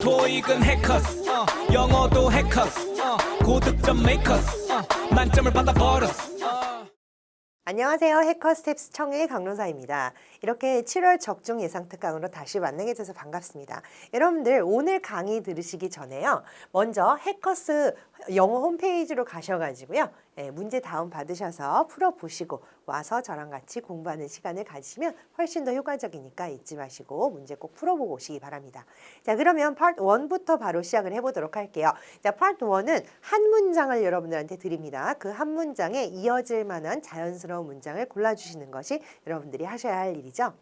토익은 해커스 영어도 해커스 고득점 메이커스 만점을 받아버렸어. 안녕하세요. 해커 스텝스 청의 강론사입니다. 이렇게 7월 적중 예상 특강으로 다시 만나게 돼서 반갑습니다. 여러분들 오늘 강의 들으시기 전에요. 먼저 해커스 영어 홈페이지로 가셔가지고요. 문제 다운 받으셔서 풀어보시고 와서 저랑 같이 공부하는 시간을 가지시면 훨씬 더 효과적이니까 잊지 마시고 문제 꼭 풀어보고 오시기 바랍니다. 자, 그러면 파트 1부터 바로 시작을 해보도록 할게요. 자, 파트 1은 한 문장을 여러분들한테 드립니다. 그 한 문장에 이어질 만한 자연스러운 문장을 골라주시는 것이 여러분들이 하셔야 할 일이죠.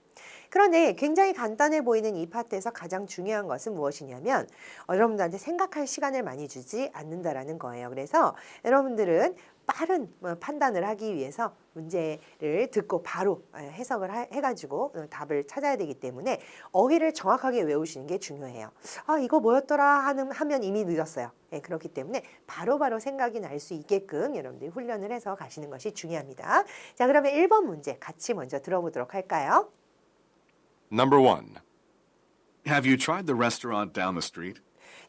그런데 굉장히 간단해 보이는 이 파트에서 가장 중요한 것은 무엇이냐면 여러분들한테 생각할 시간을 많이 주지 않는다라는 거예요. 그래서 여러분들은 빠른 판단을 하기 위해서 문제를 듣고 바로 해석을 해가지고 답을 찾아야 되기 때문에 어휘를 정확하게 외우시는 게 중요해요. 아, 이거 뭐였더라 하면 이미 늦었어요. 그렇기 때문에 바로바로 생각이 날 수 있게끔 여러분들이 훈련을 해서 가시는 것이 중요합니다. 자, 그러면 1번 문제 같이 먼저 들어보도록 할까요? Number 1. Have you tried the restaurant down the street?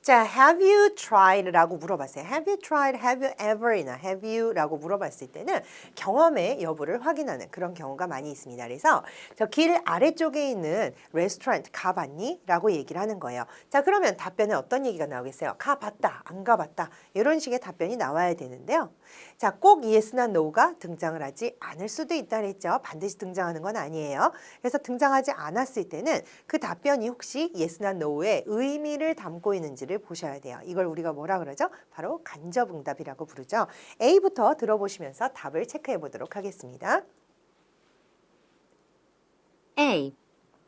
자, have you tried? 라고 물어봤어요. Have you tried? Have you ever이나 have you? 라고 물어봤을 때는 경험의 여부를 확인하는 그런 경우가 많이 있습니다. 그래서 저 길 아래쪽에 있는 레스토랑트 가봤니? 라고 얘기를 하는 거예요. 자, 그러면 답변에 어떤 얘기가 나오겠어요? 가봤다, 안 가봤다 이런 식의 답변이 나와야 되는데요. 자, 꼭 yes나 no가 등장을 하지 않을 수도 있다 그랬죠. 반드시 등장하는 건 아니에요. 그래서 등장하지 않았을 때는 그 답변이 혹시 yes나 no의 의미를 담고 있는지를 보셔야 돼요. 이걸 우리가 뭐라 그러죠? 바로 간접응답이라고 부르죠. A부터 들어보시면서 답을 체크해 보도록 하겠습니다. A.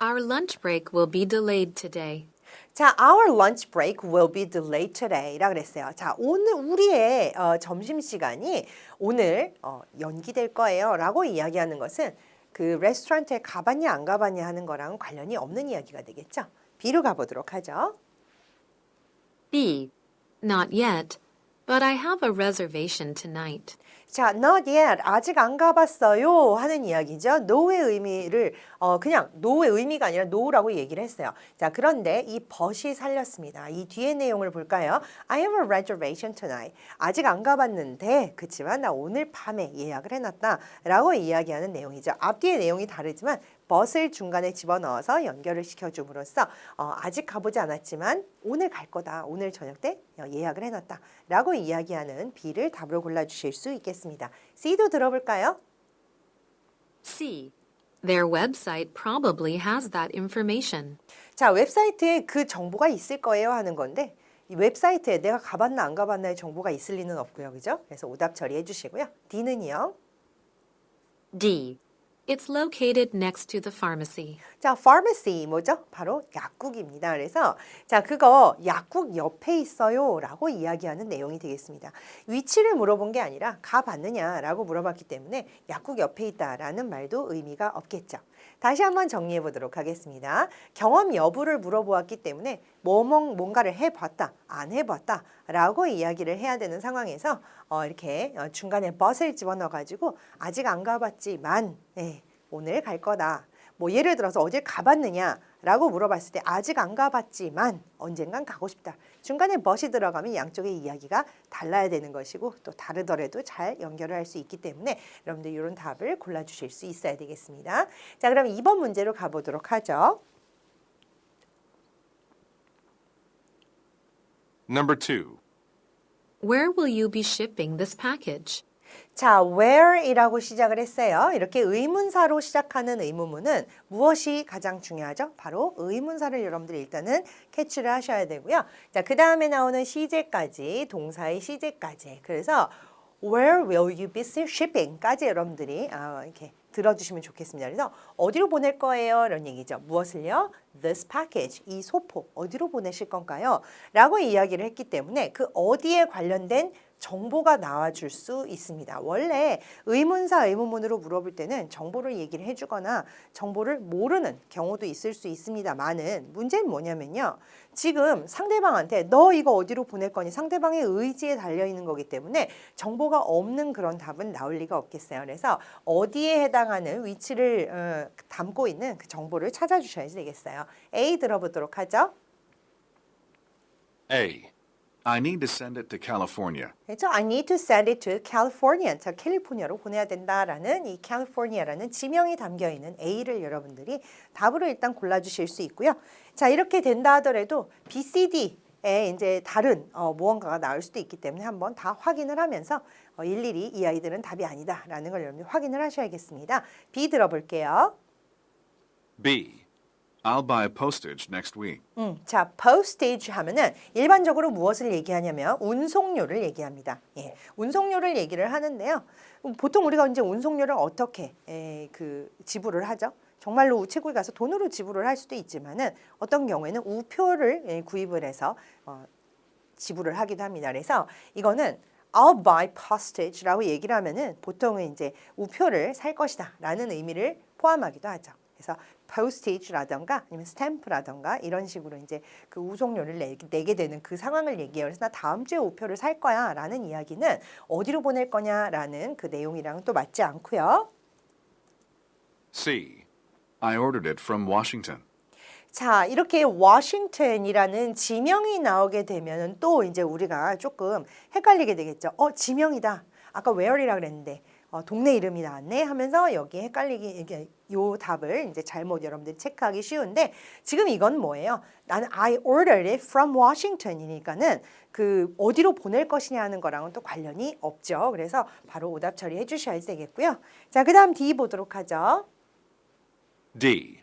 Our lunch break will be delayed today. 자, our lunch break will be delayed today 라 그랬어요. 자, 오늘 우리의 점심시간이 오늘 연기될 거예요 라고 이야기하는 것은 그 레스토랑트에 가봤냐 안 가봤냐 하는 거랑 관련이 없는 이야기가 되겠죠. B로 가보도록 하죠. B. Not yet, but I have a reservation tonight. 자, not yet, 아직 안 가봤어요 하는 이야기죠. no의 의미를 그냥 no의 의미가 아니라 no라고 얘기를 했어요. 자, 그런데 이 but이 살렸습니다. 이 뒤에 내용을 볼까요? I have a reservation tonight. 아직 안 가봤는데 그치만 나 오늘 밤에 예약을 해놨다 라고 이야기하는 내용이죠. 앞뒤의 내용이 다르지만 but을 중간에 집어넣어서 연결을 시켜줌으로써 아직 가보지 않았지만 오늘 갈 거다. 오늘 저녁 때 예약을 해놨다 라고 이야기하는 B를 답으로 골라주실 수 있겠습니다. C도 들어볼까요? C. Their website probably has that information. 자, 웹사이트에 그 정보가 있을 거예요 하는 건데 이 웹사이트에 내가 가봤나 안 가봤나의 정보가 있을 리는 없고요. 그죠? 그래서 오답 처리해 주시고요. D는요. D. It's located next to the pharmacy. 자, pharmacy 뭐죠? 바로 약국입니다. 그래서 자, 그거 약국 옆에 있어요 라고 이야기하는 내용이 되겠습니다. 위치를 물어본 게 아니라 가봤느냐 라고 물어봤기 때문에 약국 옆에 있다라는 말도 의미가 없겠죠. 다시 한번 정리해 보도록 하겠습니다. 경험 여부를 물어보았기 때문에 뭔가를 해봤다, 안 해봤다 라고 이야기를 해야 되는 상황에서 이렇게 중간에 but을 집어넣어가지고 아직 안 가봤지만 오늘 갈 거다. 뭐 예를 들어서 어딜 가봤느냐 라고 물어봤을 때 아직 안 가봤지만 언젠간 가고 싶다. 중간에 but이 들어가면 양쪽의 이야기가 달라야 되는 것이고 또 다르더라도 잘 연결을 할 수 있기 때문에 여러분들 이런 답을 골라주실 수 있어야 되겠습니다. 자, 그럼 2번 문제로 가보도록 하죠. Number 2. Where will you be shipping this package? 자, where이라고 시작을 했어요. 이렇게 의문사로 시작하는 의문문은 무엇이 가장 중요하죠? 바로 의문사를 여러분들이 일단은 캐치를 하셔야 되고요. 자, 그 다음에 나오는 시제까지, 동사의 시제까지. 그래서 where will you be shipping까지 여러분들이 이렇게 들어주시면 좋겠습니다. 그래서 어디로 보낼 거예요? 이런 얘기죠. 무엇을요? This package, 이 소포 어디로 보내실 건가요? 라고 이야기를 했기 때문에 그 어디에 관련된 정보가 나와줄 수 있습니다. 원래 의문사, 의문문으로 물어볼 때는 정보를 얘기를 해주거나 정보를 모르는 경우도 있을 수 있습니다만은 문제는 뭐냐면요. 지금 상대방한테 너 이거 어디로 보낼 거니 상대방의 의지에 달려있는 거기 때문에 정보가 없는 그런 답은 나올 리가 없겠어요. 그래서 어디에 해당하는 위치를 담고 있는 그 정보를 찾아주셔야 되겠어요. A 들어보도록 하죠. A. I need to send it to California. 그렇죠? I need to send it to California. 자, 캘리포니아로 보내야 된다라는 이 California라는 지명이 담겨 있는 A를 여러분들이 답으로 일단 골라주실 수 있고요. 자, 이렇게 된다 하더라도 B, C, D에 이제 다른 무언가가 나올 수도 있기 때문에 한번 다 확인을 하면서 일일이 이 아이들은 답이 아니다라는 걸 여러분들 확인을 하셔야겠습니다. B 들어볼게요. B. I'll buy postage next week. 자, postage 하면은 일반적으로 무엇을 얘기하냐면 운송료를 얘기합니다. 예, 운송료를 얘기를 하는데요. 보통 우리가 이제 운송료를 어떻게 지불을 하죠? 정말로 우체국에 가서 돈으로 지불을 할 수도 있지만은 어떤 경우에는 우표를 구입을 해서 지불을 하기도 합니다. 그래서 이거는 I'll buy postage라고 얘기를 하면은 보통은 이제 우표를 살 것이다라는 의미를 포함하기도 하죠. 그래서 postage라던가 아니면 stamp라던가 이런 식으로 이제 그 우송료를 내게 되는 그 상황을 얘기해요. 그래서 나 다음 주에 우표를 살 거야라는 이야기는 어디로 보낼 거냐라는 그 내용이랑은 또 맞지 않고요. C. I ordered it from Washington. 자, 이렇게 워싱턴이라는 지명이 나오게 되면 또 이제 우리가 조금 헷갈리게 되겠죠. 지명이다. 아까 where이라 그랬는데 동네 이름이 나왔네 하면서 여기 헷갈리게 요 답을 이제 잘못 여러분들이 체크하기 쉬운데 지금 이건 뭐예요? 나는 I ordered it from Washington이니까는 그 어디로 보낼 것이냐 하는 거랑은 또 관련이 없죠. 그래서 바로 오답 처리해 주셔야 되겠고요. 자, 그다음 D 보도록 하죠. D.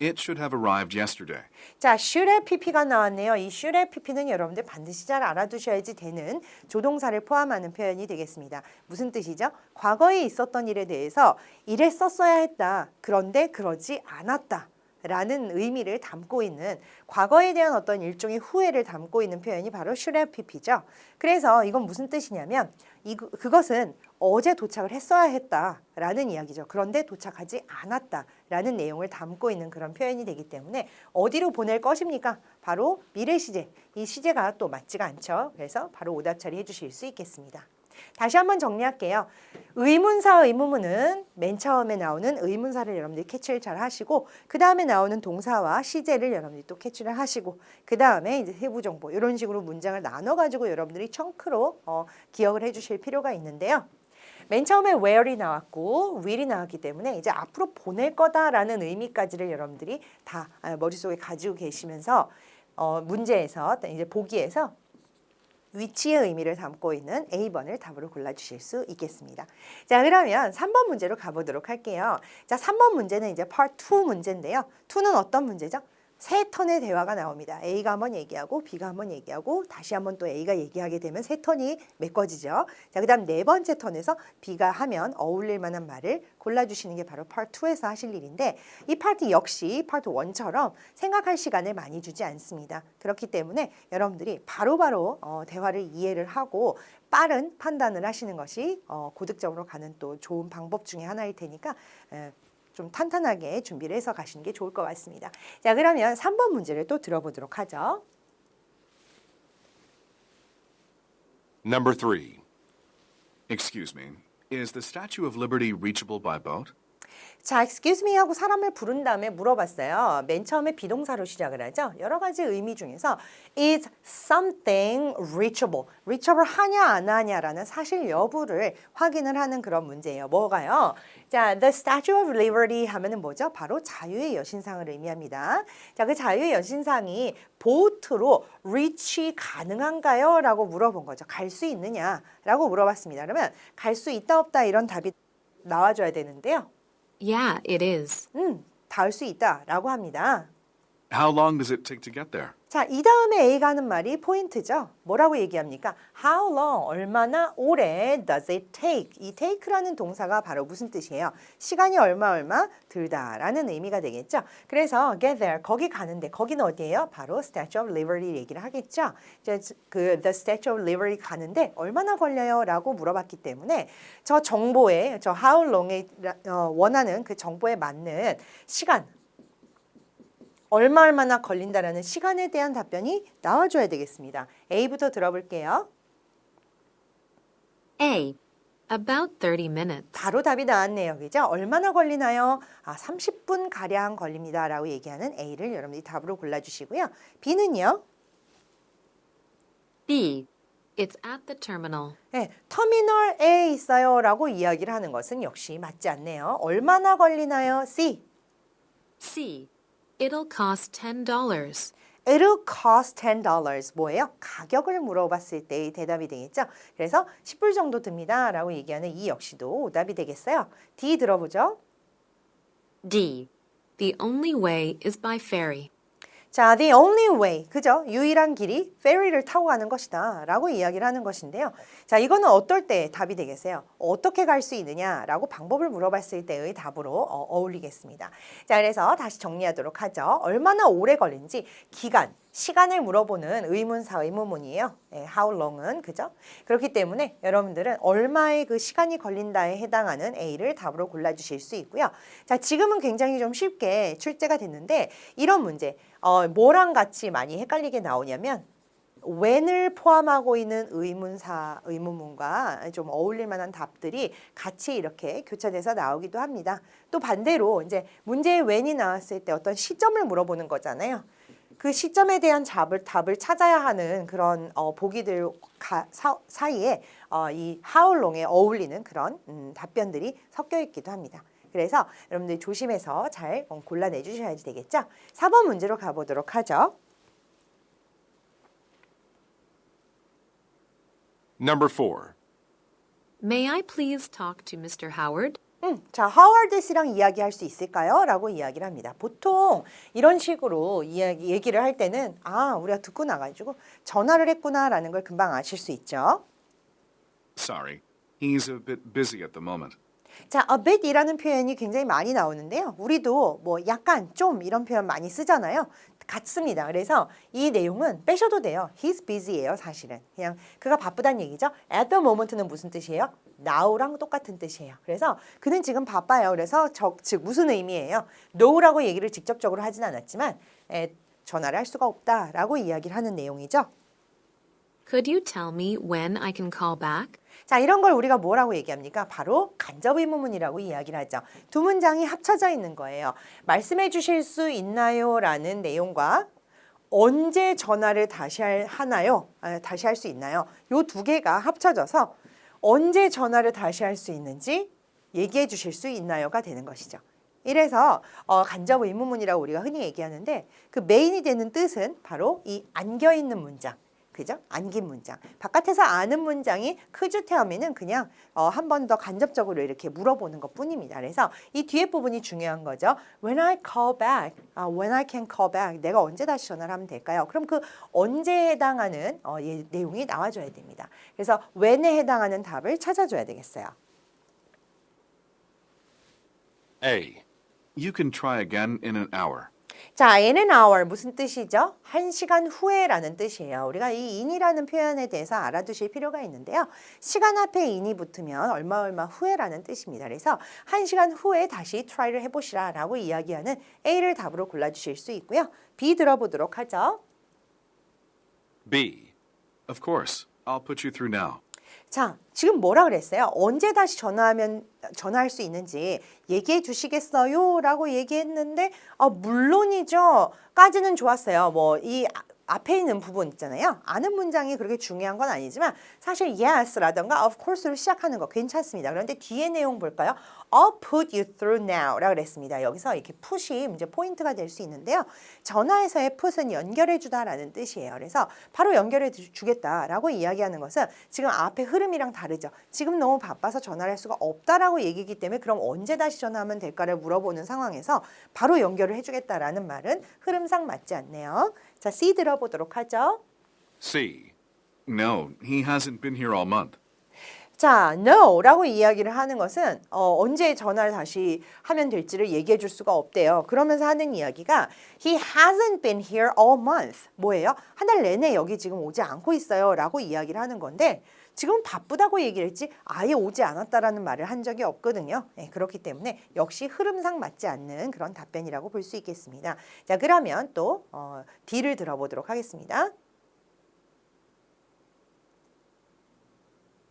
It should have arrived yesterday. 자, should have pp가 나왔네요. 이 should have pp는 여러분들 반드시 잘 알아두셔야지 되는 조동사를 포함하는 표현이 되겠습니다. 무슨 뜻이죠? 과거에 있었던 일에 대해서 이랬었어야 했다. 그런데 그러지 않았다. 라는 의미를 담고 있는 과거에 대한 어떤 일종의 후회를 담고 있는 표현이 바로 should have pp죠. 그래서 이건 무슨 뜻이냐면 그것은 어제 도착을 했어야 했다라는 이야기죠. 그런데 도착하지 않았다라는 내용을 담고 있는 그런 표현이 되기 때문에 어디로 보낼 것입니까? 바로 미래 시제. 이 시제가 또 맞지가 않죠. 그래서 바로 오답 처리해 주실 수 있겠습니다. 다시 한번 정리할게요. 의문사, 의문문은 맨 처음에 나오는 의문사를 여러분들이 캐치를 잘 하시고 그 다음에 나오는 동사와 시제를 여러분들이 또 캐치를 하시고 그 다음에 이제 세부 정보 이런 식으로 문장을 나눠가지고 여러분들이 청크로 기억을 해주실 필요가 있는데요. 맨 처음에 where이 나왔고 will이 나왔기 때문에 이제 앞으로 보낼 거다라는 의미까지를 여러분들이 다 머릿속에 가지고 계시면서 문제에서 이제 보기에서 위치의 의미를 담고 있는 A번을 답으로 골라주실 수 있겠습니다. 자, 그러면 3번 문제로 가보도록 할게요. 자, 3번 문제는 이제 Part 2 문제인데요. 2는 어떤 문제죠? 세 턴의 대화가 나옵니다. A가 한번 얘기하고 B가 한번 얘기하고 다시 한번 또 A가 얘기하게 되면 세 턴이 메꿔지죠. 자, 그다음 네 번째 턴에서 B가 하면 어울릴 만한 말을 골라주시는 게 바로 Part 2에서 하실 일인데 이 파트 역시 Part 1처럼 생각할 시간을 많이 주지 않습니다. 그렇기 때문에 여러분들이 바로바로 대화를 이해를 하고 빠른 판단을 하시는 것이 고득점으로 가는 또 좋은 방법 중에 하나일 테니까 좀 탄탄하게 준비를 해서 가시는 게 좋을 것 같습니다. 자, 그러면 3번 문제를 또 들어보도록 하죠. Number 3. Excuse me. Is the Statue of Liberty reachable by boat? 자, excuse me 하고 사람을 부른 다음에 물어봤어요. 맨 처음에 비동사로 시작을 하죠. 여러 가지 의미 중에서 is something reachable. reachable 하냐 안 하냐라는 사실 여부를 확인을 하는 그런 문제예요. 뭐가요? 자, the Statue of Liberty 하면은 뭐죠? 바로 자유의 여신상을 의미합니다. 자, 그 자유의 여신상이 보트로 reach 가능한가요? 라고 물어본 거죠. 갈 수 있느냐? 라고 물어봤습니다. 그러면 갈 수 있다 없다 이런 답이 나와줘야 되는데요. Yeah, it is. 닿을 수 있다라고 합니다. How long does it take to get there? 자, 이 다음에 A가 하는 말이 포인트죠. 뭐라고 얘기합니까? How long, 얼마나 오래 does it take? 이 take라는 동사가 바로 무슨 뜻이에요? 시간이 얼마 들다라는 의미가 되겠죠. 그래서 get there, 거기 가는데 거기는 어디예요? 바로 Statue of Liberty 얘기를 하겠죠. 그 the Statue of Liberty 가는데 얼마나 걸려요? 라고 물어봤기 때문에 저 정보에, 저 how long에 원하는 그 정보에 맞는 시간, 얼마나 걸린다라는 시간에 대한 답변이 나와줘야 되겠습니다. A부터 들어볼게요. A. About 30 minutes. 바로 답이 나왔네요. 그죠? 얼마나 걸리나요? 30분 가량 걸립니다. 라고 얘기하는 A를 여러분들이 답으로 골라주시고요. B는요? It's at the terminal. 네, 터미널에 있어요 라고 이야기를 하는 것은 역시 맞지 않네요. 얼마나 걸리나요? C. C. It'll cost $10. It'll cost $10. 뭐예요? 가격을 물어봤을 때의 대답이 되겠죠. 그래서 10불 정도 듭니다 라고 얘기하는 이 역시도 오답이 되겠어요. D 들어보죠. D. The only way is by ferry. 자, the only way, 그죠? 유일한 길이 페리를 타고 가는 것이다 라고 이야기를 하는 것인데요. 자, 이거는 어떨 때 답이 되겠어요? 어떻게 갈 수 있느냐 라고 방법을 물어봤을 때의 답으로 어울리겠습니다. 자, 그래서 다시 정리하도록 하죠. 얼마나 오래 걸린지 기간, 시간을 물어보는 의문사 의문문이에요. 네, how long은 그죠? 그렇기 때문에 여러분들은 얼마의 그 시간이 걸린다에 해당하는 A를 답으로 골라주실 수 있고요. 자, 지금은 굉장히 좀 쉽게 출제가 됐는데 이런 문제 뭐랑 같이 많이 헷갈리게 나오냐면 when을 포함하고 있는 의문사, 의문문과 좀 어울릴 만한 답들이 같이 이렇게 교차돼서 나오기도 합니다. 또 반대로 이제 문제에 when이 나왔을 때 어떤 시점을 물어보는 거잖아요. 그 시점에 대한 답을 찾아야 하는 그런 보기들 사이에 이 how long에 어울리는 그런 답변들이 섞여 있기도 합니다. 그래서 여러분들 조심해서 잘 골라내 주셔야 되겠죠? 4번 문제로 가보도록 하죠. Number 4. May I please talk to Mr. Howard? 자, 하워드 씨랑 이야기할 수 있을까요? 라고 이야기를 합니다. 보통 이런 식으로 얘기를 할 때는 우리가 듣고 나가지고 전화를 했구나라는 걸 금방 아실 수 있죠. Sorry, he's a bit busy at the moment. 자, a bit이라는 표현이 굉장히 많이 나오는데요. 우리도 뭐 약간 좀 이런 표현 많이 쓰잖아요. 같습니다. 그래서 이 내용은 빼셔도 돼요. He's busy예요, 사실은. 그냥 그가 바쁘다는 얘기죠. At the moment는 무슨 뜻이에요? now랑 똑같은 뜻이에요. 그래서 그는 지금 바빠요. 그래서 즉 무슨 의미예요? no라고 얘기를 직접적으로 하진 않았지만 전화를 할 수가 없다라고 이야기를 하는 내용이죠. Could you tell me when I can call back? 자, 이런 걸 우리가 뭐라고 얘기합니까? 바로 간접 의문문이라고 이야기를 하죠. 두 문장이 합쳐져 있는 거예요. 말씀해 주실 수 있나요? 라는 내용과 언제 전화를 다시 다시 할 수 있나요? 요 두 개가 합쳐져서 언제 전화를 다시 할 수 있는지 얘기해 주실 수 있나요가 되는 것이죠. 이래서 간접 의문문이라고 우리가 흔히 얘기하는데 그 메인이 되는 뜻은 바로 이 안겨 있는 문장. 그죠? 안긴 문장. 바깥에서 아는 문장이 크주 테어미는 그냥 한 번 더 간접적으로 이렇게 물어보는 것 뿐입니다. 그래서 이 뒤에 부분이 중요한 거죠. When I call back, when I can call back, 내가 언제 다시 전화를 하면 될까요? 그럼 그 언제에 해당하는 내용이 나와줘야 됩니다. 그래서 when에 해당하는 답을 찾아줘야 되겠어요. A. You can try again in an hour. 자, in an hour 무슨 뜻이죠? 1시간 후에라는 뜻이에요. 우리가 이 in이라는 표현에 대해서 알아두실 필요가 있는데요. 시간 앞에 in이 붙으면 얼마 후에라는 뜻입니다. 그래서 1시간 후에 다시 try를 해보시라 라고 이야기하는 A를 답으로 골라주실 수 있고요. B 들어보도록 하죠. B. Of course, I'll put you through now. 자, 지금 뭐라 그랬어요? 언제 다시 전화할 수 있는지 얘기해 주시겠어요? 라고 얘기했는데 물론이죠. 까지는 좋았어요. 뭐 이 앞에 있는 부분 있잖아요. 아는 문장이 그렇게 중요한 건 아니지만 사실 yes라던가 of course로 시작하는 거 괜찮습니다. 그런데 뒤에 내용 볼까요? I'll put you through now 라고 그랬습니다. 여기서 이렇게 put이 이제 포인트가 될 수 있는데요. 전화에서의 put은 연결해 주다라는 뜻이에요. 그래서 바로 연결해 주겠다라고 이야기하는 것은 지금 앞에 흐름이랑 다르죠. 지금 너무 바빠서 전화를 할 수가 없다라고 얘기이기 때문에 그럼 언제 다시 전화하면 될까를 물어보는 상황에서 바로 연결을 해주겠다라는 말은 흐름상 맞지 않네요. 자, C 들어보도록 하죠. C. No, he hasn't been here all month. 자, no라고 이야기를 하는 것은 언제 전화를 다시 하면 될지를 얘기해 줄 수가 없대요. 그러면서 하는 이야기가 he hasn't been here all month. 뭐예요? 한 달 내내 여기 지금 오지 않고 있어요 라고 이야기를 하는 건데 지금 바쁘다고 얘기를 했지 아예 오지 않았다라는 말을 한 적이 없거든요. 네, 그렇기 때문에 역시 흐름상 맞지 않는 그런 답변이라고 볼 수 있겠습니다. 자, 그러면 또 D를 들어보도록 하겠습니다.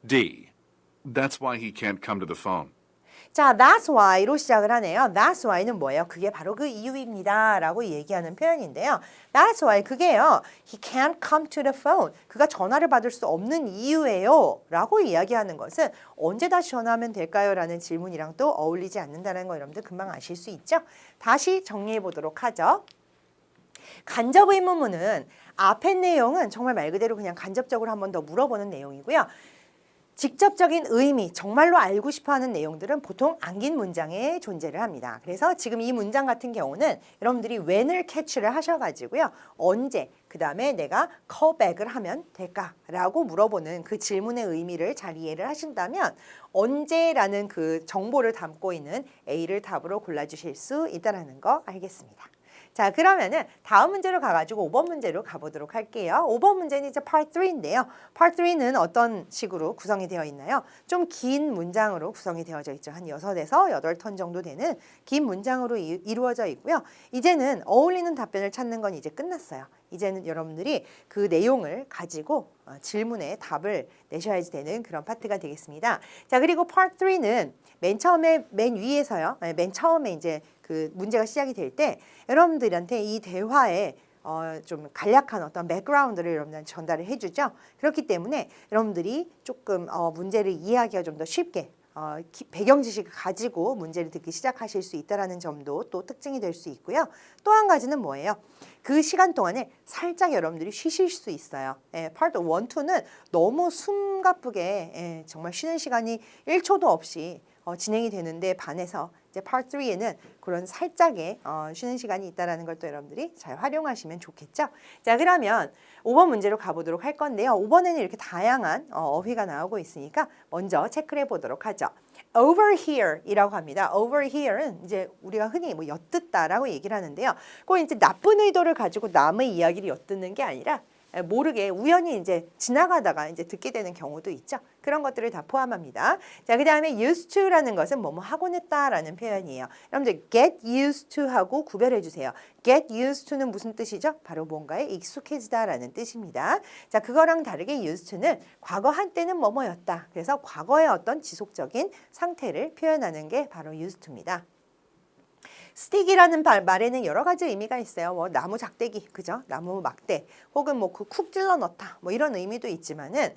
D. That's why he can't come to the phone. 자, that's why로 시작을 하네요. That's why는 뭐예요? 그게 바로 그 이유입니다. 라고 얘기하는 표현인데요. That's why 그게요. He can't come to the phone. 그가 전화를 받을 수 없는 이유예요. 라고 이야기하는 것은 언제 다시 전화하면 될까요? 라는 질문이랑 또 어울리지 않는다는 거 여러분들 금방 아실 수 있죠? 다시 정리해 보도록 하죠. 간접 의문문은 앞의 내용은 정말 말 그대로 그냥 간접적으로 한 번 더 물어보는 내용이고요. 직접적인 의미, 정말로 알고 싶어하는 내용들은 보통 안긴 문장에 존재를 합니다. 그래서 지금 이 문장 같은 경우는 여러분들이 when을 캐치를 하셔가지고요. 언제, 그 다음에 내가 callback을 하면 될까라고 물어보는 그 질문의 의미를 잘 이해를 하신다면 언제라는 그 정보를 담고 있는 A를 답으로 골라주실 수 있다는 거 알겠습니다. 자, 그러면은 다음 문제로 가가지고 5번 문제로 가보도록 할게요. 5번 문제는 이제 Part 3인데요. Part 3는 어떤 식으로 구성이 되어 있나요? 좀 긴 문장으로 구성이 되어져 있죠. 한 6에서 8턴 정도 되는 긴 문장으로 이루어져 있고요. 이제는 어울리는 답변을 찾는 건 이제 끝났어요. 이제는 여러분들이 그 내용을 가지고 질문에 답을 내셔야지 되는 그런 파트가 되겠습니다. 자, 그리고 Part 3는 맨 위에서요. 맨 처음에 이제 그 문제가 시작이 될 때 여러분들한테 이 대화에 좀 간략한 어떤 백그라운드를 여러분들한테 전달을 해주죠. 그렇기 때문에 여러분들이 조금 문제를 이해하기가 좀 더 쉽게 배경 지식을 가지고 문제를 듣기 시작하실 수 있다는 점도 또 특징이 될 수 있고요. 또 한 가지는 뭐예요? 그 시간 동안에 살짝 여러분들이 쉬실 수 있어요. Part 1, 2는 너무 숨가쁘게 정말 쉬는 시간이 1초도 없이 진행이 되는데 반해서 이제 Part 3에는 그런 살짝의 쉬는 시간이 있다는 걸 또 여러분들이 잘 활용하시면 좋겠죠. 자, 그러면 5번 문제로 가보도록 할 건데요. 5번에는 이렇게 다양한 어휘가 나오고 있으니까 먼저 체크를 해보도록 하죠. Over here 이라고 합니다. Over here는 이제 우리가 흔히 뭐 엿듣다라고 얘기를 하는데요. 꼭 이제 나쁜 의도를 가지고 남의 이야기를 엿듣는 게 아니라 모르게 우연히 이제 지나가다가 이제 듣게 되는 경우도 있죠. 그런 것들을 다 포함합니다. 자, 그 다음에 used to라는 것은 뭐뭐 하곤 했다라는 표현이에요. 여러분들 get used to 하고 구별해 주세요. get used to는 무슨 뜻이죠? 바로 뭔가에 익숙해지다라는 뜻입니다. 자, 그거랑 다르게 used to는 과거 한때는 뭐뭐였다. 그래서 과거의 어떤 지속적인 상태를 표현하는 게 바로 used to입니다. 스틱이라는 말에는 여러 가지 의미가 있어요. 뭐 나무 작대기, 그죠? 나무 막대, 혹은 뭐 그 쿡 찔러 넣다, 뭐 이런 의미도 있지만은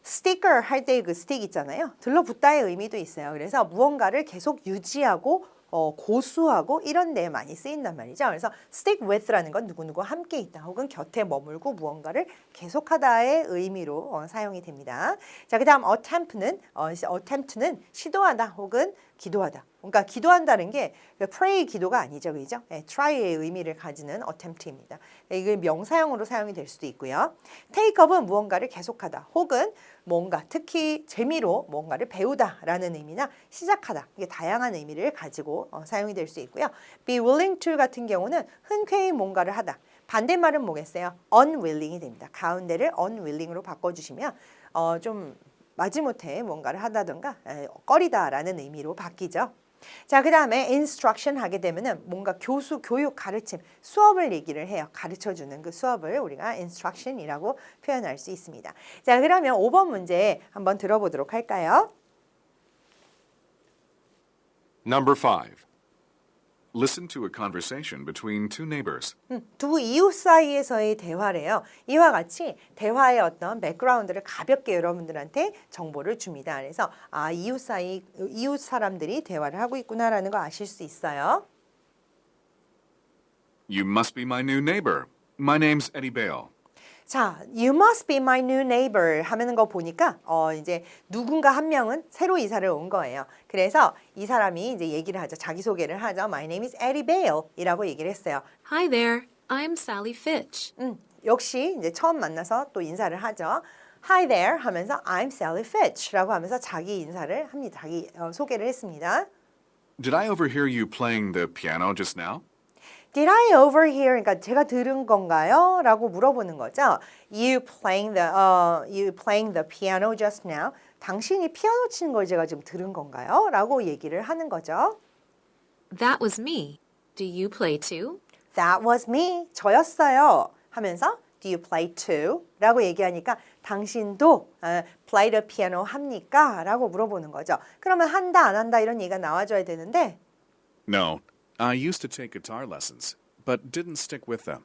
스티커 할 때 그 스틱 있잖아요. 들러붙다의 의미도 있어요. 그래서 무언가를 계속 유지하고 고수하고 이런 데에 많이 쓰인단 말이죠. 그래서 stick with라는 건 누구누구 함께 있다 혹은 곁에 머물고 무언가를 계속하다의 의미로 사용이 됩니다. 자, 그 다음 attempt는 시도하다 혹은 기도하다. 그러니까 기도한다는 게 pray 기도가 아니죠. 그죠? try의 의미를 가지는 attempt입니다. 이게 명사형으로 사용이 될 수도 있고요. take up은 무언가를 계속하다 혹은 뭔가 특히 재미로 뭔가를 배우다라는 의미나 시작하다. 이게 다양한 의미를 가지고 사용이 될 수 있고요. be willing to 같은 경우는 흔쾌히 뭔가를 하다. 반대말은 뭐겠어요? unwilling이 됩니다. 가운데를 unwilling으로 바꿔주시면 좀 마지못해 뭔가를 하다든가 꺼리다라는 의미로 바뀌죠. 자, 그 다음에 instruction 하게 되면은 뭔가 교수, 교육, 가르침, 수업을 얘기를 해요. 가르쳐주는 그 수업을 우리가 instruction이라고 표현할 수 있습니다. 자, 그러면 5번 문제 한번 들어보도록 할까요? Number 5. Listen to a conversation between two neighbors. 두 이웃 사이에서의 대화래요. 이와 같이 대화의 어떤 백그라운드를 가볍게 여러분들한테 정보를 줍니다. 그래서 이웃 사람들이 대화를 하고 있구나라는 거 아실 수 있어요. You must be my new neighbor. My name's Eddie Bale. 자, you must be my new neighbor 하는 거 보니까 이제 누군가 한 명은 새로 이사를 온 거예요. 그래서 이 사람이 이제 얘기를 하죠. 자기소개를 하죠. My name is Eddie Bale 이라고 얘기를 했어요. Hi there, I'm Sally Fitch. 역시 이제 처음 만나서 또 인사를 하죠. Hi there 하면서 I'm Sally Fitch라고 하면서 자기 인사를 합니다. 자기 소개를 했습니다. Did I overhear you playing the piano just now? Did I overhear? 그러니까 제가 들은 건가요? 라고 물어보는 거죠. You playing the piano just now? 당신이 피아노 치는 걸 제가 지금 들은 건가요? 라고 얘기를 하는 거죠. That was me. Do you play too? That was me. 저였어요. 하면서 Do you play too? 라고 얘기하니까 당신도 play the piano 합니까? 라고 물어보는 거죠. 그러면 한다 안 한다 이런 얘기가 나와줘야 되는데 No, I used to take guitar lessons, but didn't stick with them.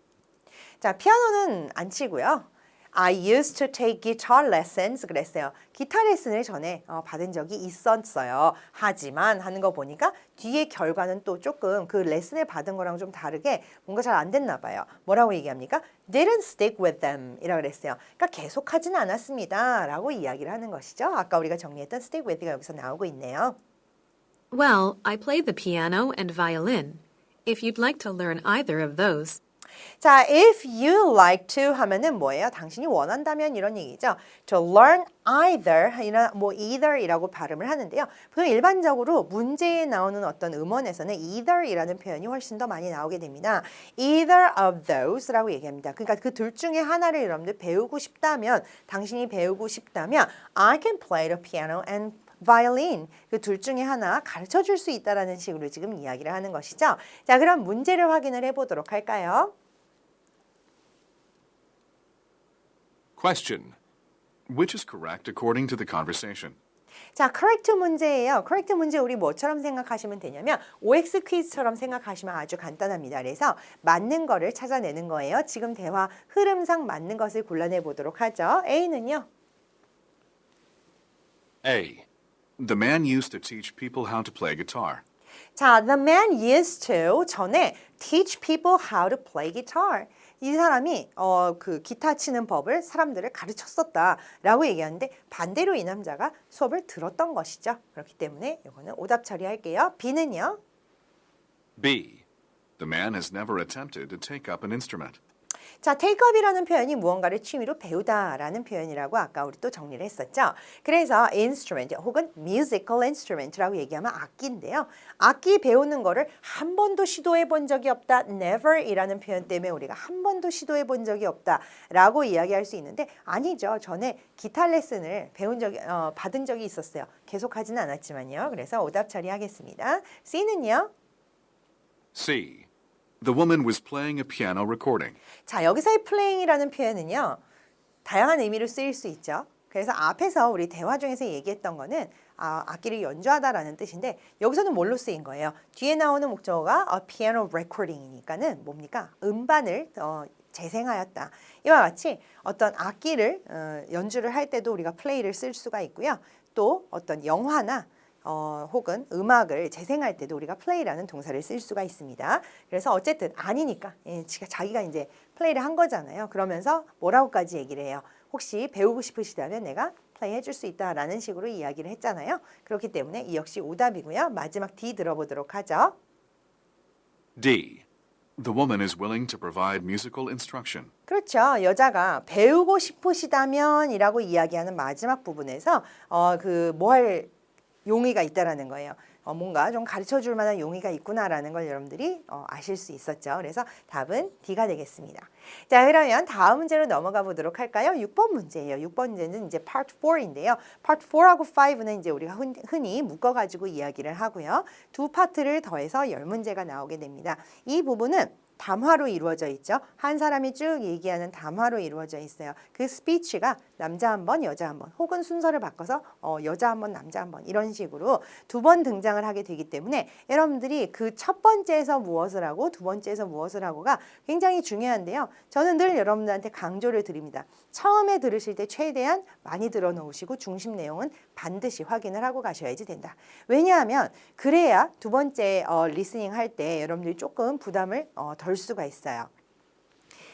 자, 피아노는 안 치고요. I used to take guitar lessons 그랬어요. 기타 레슨을 전에 받은 적이 있었어요. 하지만 하는 거 보니까 뒤에 결과는 또 조금 그 레슨을 받은 거랑 좀 다르게 뭔가 잘 안 됐나 봐요. 뭐라고 얘기합니까? Didn't stick with them 이라고 그랬어요. 그러니까 계속하지는 않았습니다. 라고 이야기를 하는 것이죠. 아까 우리가 정리했던 stick with가 여기서 나오고 있네요. Well, I play the piano and violin. If you'd like to learn either of those. 자, if you like to 하면은 뭐예요? 당신이 원한다면 이런 얘기죠. To learn either, either이라고 발음을 하는데요. 보통 일반적으로 문제에 나오는 어떤 음원에서는 either이라는 표현이 훨씬 더 많이 나오게 됩니다. Either of those라고 얘기합니다. 그러니까 그 둘 중에 하나를 여러분들 배우고 싶다면, 당신이 배우고 싶다면 I can play the piano and violin 그 둘 중에 하나 가르쳐 줄 수 있다라는 식으로 지금 이야기를 하는 것이죠. 자, 그럼 문제를 확인을 해보도록 할까요? Question. Which is correct according to the conversation? 자, correct 문제예요. correct 문제 우리 뭐처럼 생각하시면 되냐면 OX 퀴즈처럼 생각하시면 아주 간단합니다. 그래서 맞는 거를 찾아내는 거예요. 지금 대화 흐름상 맞는 것을 골라내 보도록 하죠. A는요. A. The man used to teach people how to play guitar. 자, the man used to 전에 teach people how to play guitar. 이 사람이 그 기타 치는 법을 사람들을 가르쳤었다라고 얘기하는데 반대로 이 남자가 수업을 들었던 것이죠. 그렇기 때문에 이거는 오답 처리할게요. B는요? B. The man has never attempted to take up an instrument. 자, take up이라는 표현이 무언가를 취미로 배우다라는 표현이라고 아까 우리 또 정리를 했었죠. 그래서 instrument 혹은 musical instrument라고 얘기하면 악기인데요. 악기 배우는 거를 한 번도 시도해 본 적이 없다. never이라는 표현 때문에 우리가 한 번도 시도해 본 적이 없다라고 이야기할 수 있는데 아니죠. 전에 기타 레슨을 받은 적이 있었어요. 계속하지는 않았지만요. 그래서 오답 처리하겠습니다. C는요? C. The woman was playing a piano recording. 자, 여기서의 playing이라는 표현은요. 다양한 의미로 쓰일 수 있죠. 그래서 앞에서 우리 대화 중에서 얘기했던 거는 악기를 연주하다라는 뜻인데 여기서는 뭘로 쓰인 거예요? 뒤에 나오는 목적어가 piano recording이니까는 뭡니까? 음반을 재생하였다. 이와 같이 어떤 악기를 연주를 할 때도 우리가 play를 쓸 수가 있고요. 또 어떤 영화나 혹은 음악을 재생할 때도 우리가 play라는 동사를 쓸 수가 있습니다. 그래서 어쨌든 아니니까 자기가 이제 play를 한 거잖아요. 그러면서 뭐라고까지 얘기를 해요. 혹시 배우고 싶으시다면 내가 play 해줄 수 있다라는 식으로 이야기를 했잖아요. 그렇기 때문에 이 역시 오답이고요. 마지막 D 들어보도록 하죠. D. The woman is willing to provide musical instruction. 그렇죠. 여자가 배우고 싶으시다면 이라고 이야기하는 마지막 부분에서 뭐 할 용의가 있다라는 거예요. 뭔가 좀 가르쳐 줄 만한 용의가 있구나라는 걸 여러분들이 아실 수 있었죠. 그래서 답은 D가 되겠습니다. 자, 그러면 다음 문제로 넘어가 보도록 할까요? 6번 문제예요. 6번 문제는 이제 Part 4인데요. Part 4하고 5는 이제 우리가 흔히 묶어가지고 이야기를 하고요. 두 파트를 더해서 10문제가 나오게 됩니다. 이 부분은 담화로 이루어져 있죠. 한 사람이 쭉 얘기하는 담화로 이루어져 있어요. 그 스피치가 남자 한 번, 여자 한 번, 혹은 순서를 바꿔서 여자 한 번, 남자 한 번 이런 식으로 두 번 등장을 하게 되기 때문에 여러분들이 그 첫 번째에서 무엇을 하고 두 번째에서 무엇을 하고가 굉장히 중요한데요. 저는 늘 여러분들한테 강조를 드립니다. 처음에 들으실 때 최대한 많이 들어놓으시고 중심 내용은 반드시 확인을 하고 가셔야지 된다. 왜냐하면 그래야 두 번째 리스닝 할 때 여러분들이 조금 부담을 덜 수가 있어요.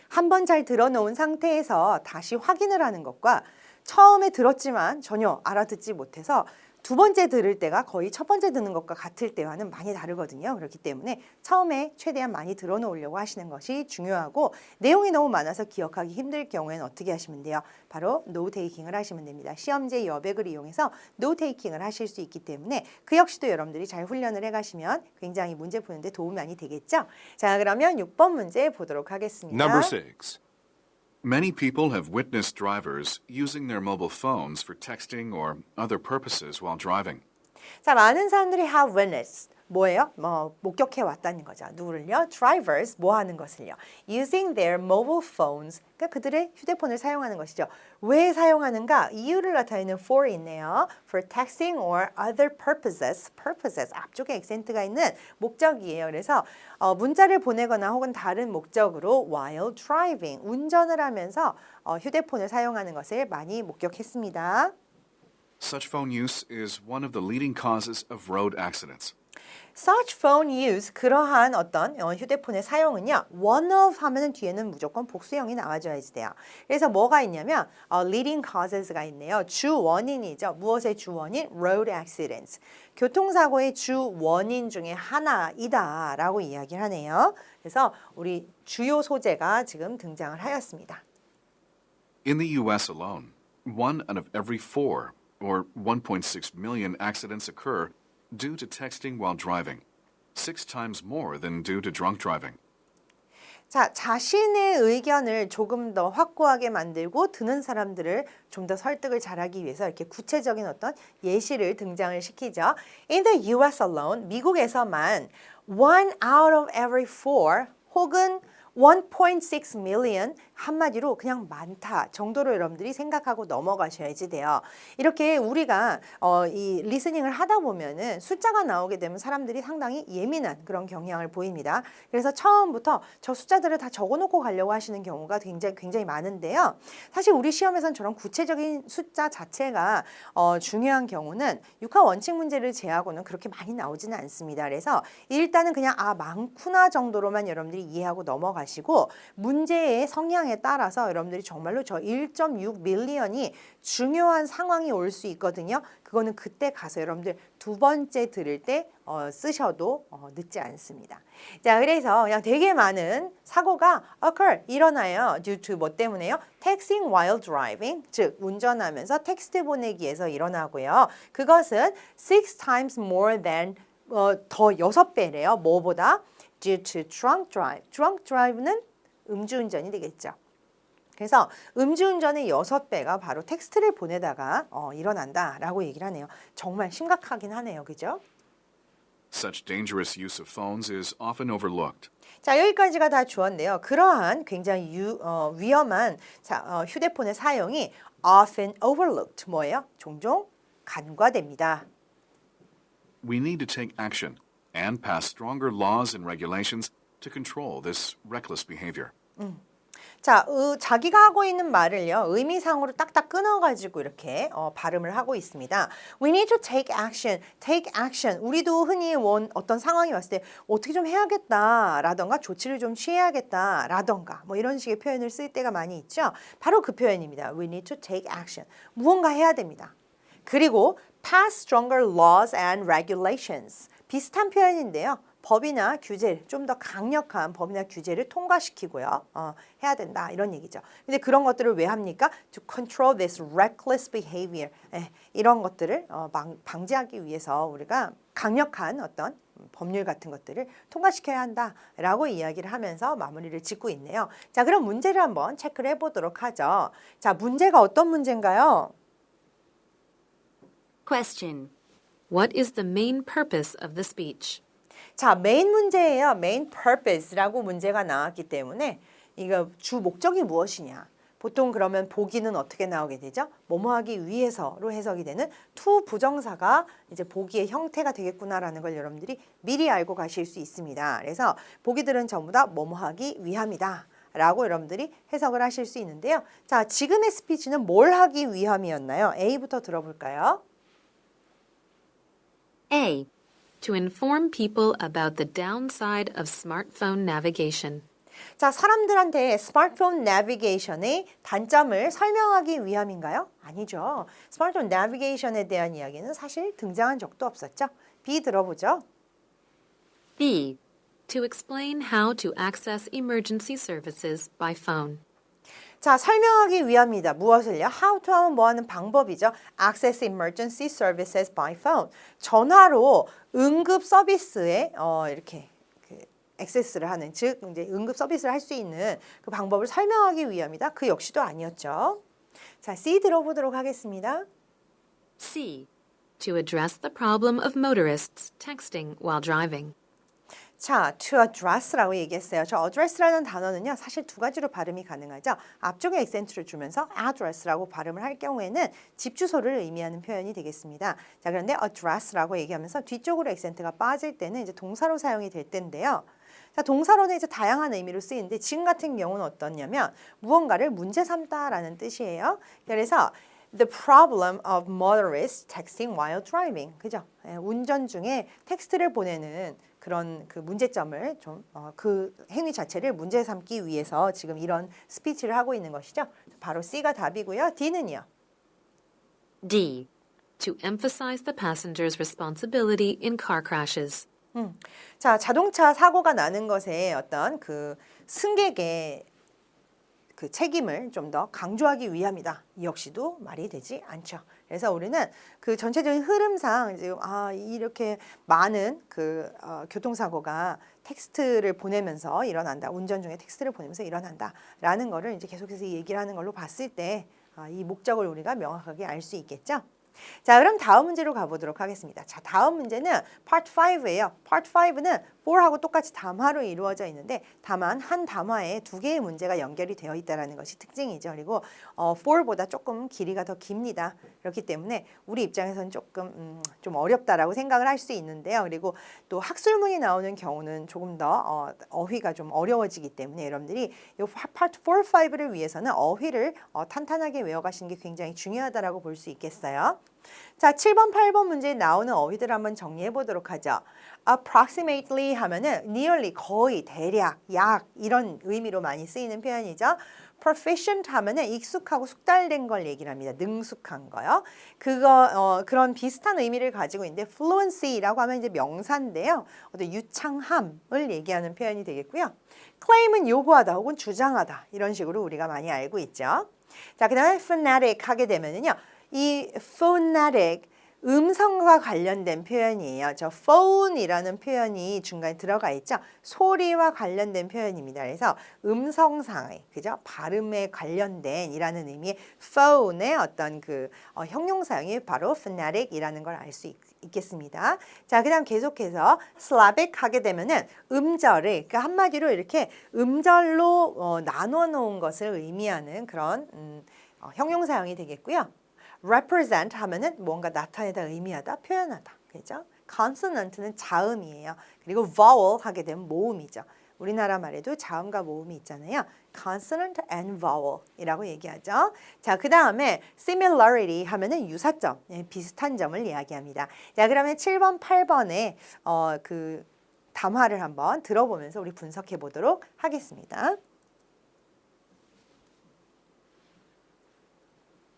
한 번 잘 들어놓은 상태에서 다시 확인을 하는 것과 처음에 들었지만 전혀 알아듣지 못해서 두 번째 들을 때가 거의 첫 번째 듣는 것과 같을 때와는 많이 다르거든요. 그렇기 때문에 처음에 최대한 많이 들어놓으려고 하시는 것이 중요하고 내용이 너무 많아서 기억하기 힘들 경우에는 어떻게 하시면 돼요? 바로 노트 테이킹을 하시면 됩니다. 시험제 여백을 이용해서 노트 테이킹을 하실 수 있기 때문에 그 역시도 여러분들이 잘 훈련을 해가시면 굉장히 문제 푸는데 도움이 많이 되겠죠? 자, 그러면 6번 문제 보도록 하겠습니다. Number 6. Many people have witnessed drivers using their mobile phones for texting or other purposes while driving. 자, 많은 사람들이 have witnessed. 뭐예요? 목격해 왔다는 거죠. 누구를요? Drivers, 뭐 하는 것을요? Using their mobile phones, 그러니까 그들의 휴대폰을 사용하는 것이죠. 왜 사용하는가? 이유를 나타내는 for이 있네요. For texting or other purposes, purposes, 앞쪽에 액센트가 있는 목적이에요. 그래서 문자를 보내거나 혹은 다른 목적으로 while driving, 운전을 하면서 휴대폰을 사용하는 것을 많이 목격했습니다. Such phone use is one of the leading causes of road accidents. Such phone use, 그러한 어떤 휴대폰의 사용은요. one of 하면은 뒤에는 무조건 복수형이 나와줘야지 돼요. 그래서 뭐가 있냐면 leading causes가 있네요. 주 원인이죠. 무엇의 주 원인? Road accidents. 교통사고의 주 원인 중에 하나이다 라고 이야기를 하네요. 그래서 우리 주요 소재가 지금 등장을 하였습니다. In the US alone, 1 out of every 4, or 1.6 million accidents occur due to texting while driving, 6 times more than due to drunk driving. 자, 자신의 의견을 조금 더 확고하게 만들고 듣는 사람들을 좀 더 설득을 잘하기 위해서 이렇게 구체적인 어떤 예시를 등장을 시키죠. In the US alone, 미국에서만 1 out of every 4 혹은 1.6 million, 한마디로 그냥 많다 정도로 여러분들이 생각하고 넘어가셔야지 돼요. 이렇게 우리가 이 리스닝을 하다 보면은 숫자가 나오게 되면 사람들이 상당히 예민한 그런 경향을 보입니다. 그래서 처음부터 저 숫자들을 다 적어놓고 가려고 하시는 경우가 굉장히 많은데요. 사실 우리 시험에서는 저런 구체적인 숫자 자체가 중요한 경우는 육하 원칙 문제를 제하고는 그렇게 많이 나오지는 않습니다. 그래서 일단은 그냥 많구나 정도로만 여러분들이 이해하고 넘어가시고 문제의 성향에 따라서 여러분들이 정말로 저 1.6 밀리언이 중요한 상황이 올 수 있거든요. 그거는 그때 가서 여러분들 두 번째 들을 때 쓰셔도 늦지 않습니다. 자, 그래서 그냥 되게 많은 사고가 occur, 일어나요. due to 뭐 때문에요? texting while driving, 즉 운전하면서 텍스트 보내기에서 일어나고요. 그것은 6 times more than 더 6배래요. 뭐보다? due to drunk drive. drunk drive는 음주운전이 되겠죠. 그래서 음주운전의 6배가 바로 텍스트를 보내다가 일어난다라고 얘기를 하네요. 정말 심각하긴 하네요. 그죠? Such dangerous use of phones is often overlooked. 자, 여기까지가 다 주었는데요. 그러한 굉장히 위험한 휴대폰의 사용이 often overlooked, 뭐예요? 종종 간과됩니다. We need to take action and pass stronger laws and regulations to control this reckless behavior. 자, 자기가 하고 있는 말을요, 의미상으로 딱딱 끊어가지고 이렇게 발음을 하고 있습니다. We need to take action, take action. 우리도 흔히 어떤 상황이 왔을 때 어떻게 좀 해야겠다라던가 조치를 좀 취해야겠다라던가 뭐 이런 식의 표현을 쓸 때가 많이 있죠. 바로 그 표현입니다. We need to take action. 무언가 해야 됩니다. 그리고 pass stronger laws and regulations. 비슷한 표현인데요. 법이나 규제, 좀 더 강력한 법이나 규제를 통과시키고요. 해야 된다 이런 얘기죠. 근데 그런 것들을 왜 합니까? To control this reckless behavior. 이런 것들을 방지하기 위해서 우리가 강력한 어떤 법률 같은 것들을 통과시켜야 한다라고 이야기를 하면서 마무리를 짓고 있네요. 자, 그럼 문제를 한번 체크를 해보도록 하죠. 자, 문제가 어떤 문제인가요? Question. What is the main purpose of the speech? 자, 메인 문제예요. main purpose라고 문제가 나왔기 때문에 이거 주 목적이 무엇이냐. 보통 그러면 보기는 어떻게 나오게 되죠? 뭐뭐 하기 위해서로 해석이 되는 to 부정사가 이제 보기의 형태가 되겠구나라는 걸 여러분들이 미리 알고 가실 수 있습니다. 그래서 보기들은 전부 다 뭐뭐 하기 위함이다. 라고 여러분들이 해석을 하실 수 있는데요. 자, 지금의 스피치는 뭘 하기 위함이었나요? A부터 들어볼까요? A. To inform people about the downside of smartphone navigation. 자, 사람들한테 스마트폰 내비게이션의 단점을 설명하기 위함인가요? 아니죠. 스마트폰 내비게이션에 대한 이야기는 사실 등장한 적도 없었죠. B 들어보죠. B. To explain how to access emergency services by phone. 자, 설명하기 위함이다. 무엇을요? How to 하면 뭐 하는 방법이죠. Access emergency services by phone. 전화로 응급 서비스에 이렇게 액세스를 하는, 즉 이제 응급 서비스를 할 수 있는 그 방법을 설명하기 위함이다. 그 역시도 아니었죠. 자, C 들어보도록 하겠습니다. C. to address the problem of motorists texting while driving. 자, to address라고 얘기했어요. 저 address라는 단어는요, 사실 두 가지로 발음이 가능하죠. 앞쪽에 액센트를 주면서 address라고 발음을 할 경우에는 집 주소를 의미하는 표현이 되겠습니다. 자, 그런데 address라고 얘기하면서 뒤쪽으로 액센트가 빠질 때는 이제 동사로 사용이 될 텐데요. 자, 동사로는 이제 다양한 의미로 쓰이는데 지금 같은 경우는 어떻냐면 무언가를 문제 삼다라는 뜻이에요. 그래서 The problem of motorists texting while driving. 그죠? 운전 중에 텍스트를 보내는 그런 그 문제점을 좀 그 행위 자체를 문제 삼기 위해서 지금 이런 스피치를 하고 있는 것이죠. 바로 C가 답이고요. D는요. D. To emphasize the passenger's responsibility in car crashes. 자, 자동차 사고가 나는 것에 어떤 그 승객의 그 책임을 좀 더 강조하기 위함이다. 이 역시도 말이 되지 않죠. 그래서 우리는 그 전체적인 흐름상 지금 이렇게 많은 그 교통사고가 텍스트를 보내면서 일어난다. 운전 중에 텍스트를 보내면서 일어난다라는 거를 이제 계속해서 얘기를 하는 걸로 봤을 때 이 목적을 우리가 명확하게 알 수 있겠죠. 자, 그럼 다음 문제로 가보도록 하겠습니다. 자, 다음 문제는 Part 5예요. Part 5는 4하고 똑같이 담화로 이루어져 있는데 다만 한 담화에 두 개의 문제가 연결이 되어 있다는 것이 특징이죠. 그리고 4보다 조금 길이가 더 깁니다. 그렇기 때문에 우리 입장에서는 조금 좀 어렵다라고 생각을 할 수 있는데요. 그리고 또 학술문이 나오는 경우는 조금 더 어휘가 좀 어려워지기 때문에 여러분들이 이 Part 4, 5를 위해서는 어휘를 탄탄하게 외워가시는 게 굉장히 중요하다라고 볼 수 있겠어요. 자, 7번, 8번 문제에 나오는 어휘들을 한번 정리해 보도록 하죠. approximately 하면은 nearly 거의, 대략, 약 이런 의미로 많이 쓰이는 표현이죠. proficient 하면은 익숙하고 숙달된 걸 얘기를 합니다. 능숙한 거요. 그런 비슷한 의미를 가지고 있는데 fluency라고 하면 이제 명사인데요. 어떤 유창함을 얘기하는 표현이 되겠고요. claim은 요구하다 혹은 주장하다 이런 식으로 우리가 많이 알고 있죠. 자, 그다음에 phonetic 하게 되면은요. 이 phonetic 음성과 관련된 표현이에요. 저 phone이라는 표현이 중간에 들어가 있죠. 소리와 관련된 표현입니다. 그래서 음성상의, 그죠? 발음에 관련된 이라는 의미의 phone의 어떤 그 형용사형이 바로 phonetic이라는 걸 알 수 있겠습니다. 자, 그다음 계속해서 syllabic 하게 되면은 음절을, 그러니까 한마디로 이렇게 음절로 나눠 놓은 것을 의미하는 그런 형용사형이 되겠고요. represent 하면은 뭔가 나타내다, 의미하다, 표현하다. 그죠? consonant는 자음이에요. 그리고 vowel 하게 되면 모음이죠. 우리나라 말에도 자음과 모음이 있잖아요. consonant and vowel 이라고 얘기하죠. 자, 그 다음에 similarity 하면은 유사점, 비슷한 점을 이야기합니다. 자, 그러면 7번, 8번에 그 담화를 한번 들어보면서 우리 분석해 보도록 하겠습니다.